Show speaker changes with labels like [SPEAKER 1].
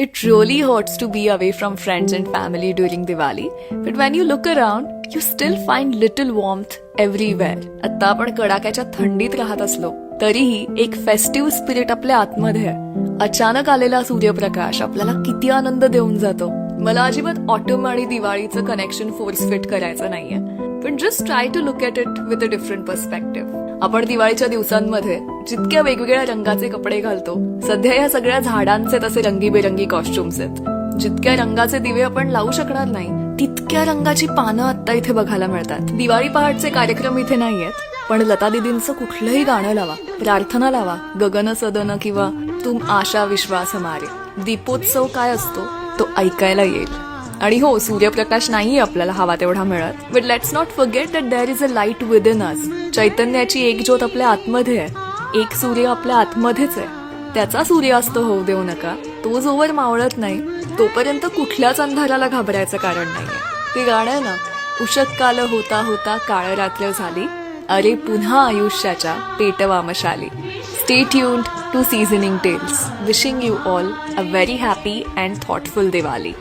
[SPEAKER 1] It really hurts to be away from friends and family during Diwali, but when you look around, you still find little warmth everywhere. आता आपण कडाक्याच्या थंडीत राहत असलो तरीही एक फेस्टिव्ह स्पिरिट आपल्या आतमध्ये आहे. अचानक आलेला सूर्यप्रकाश आपल्याला किती आनंद देऊन जातो. मला अजिबात ऑटम आणि दिवाळीचं कनेक्शन फोर्स फिट करायचं नाहीये, पण just try to look at it with a different perspective. आपण दिवाळीच्या दिवसांमध्ये जितक्या वेगवेगळ्या रंगाचे कपडे घालतो, सध्या या सगळ्या झाडांचे तसे रंगीबेरंगी कॉस्ट्युम्स आहेत. जितक्या रंगाचे दिवे आपण लावू शकणार नाही, तितक्या रंगाची पानं आता इथे बघायला मिळतात. दिवाळी पहाटचे कार्यक्रम इथे नाहीयेत, पण लता दीदींचं कुठलंही गाणं लावा, प्रार्थना लावा, गगन सदन किंवा तुम आशा विश्वास हमारे. दीपोत्सव काय असतो तो ऐकायला येईल. आणि हो, सूर्यप्रकाश नाहीये आपल्याला हवा तेवढा मिळत, but let's not forget that there is a light within us. चैतन्याची एक ज्योत आपल्या आतमध्ये आहे, एक सूर्य आपल्या आतमध्येच आहे. त्याचा सूर्यास्त होऊ देऊ नका. तो जोवर मावळत नाही तोपर्यंत कुठल्याच अंधाराला घाबरायचं कारण नाहीये. ते गाणं आहे ना, उषक काल होता होता काळ रात्र झाली, अरे पुन्हा आयुष्याच्या पेटवा मशाली. Stay tuned to Seasoning Tales. Wishing you all a very happy and thoughtful Diwali.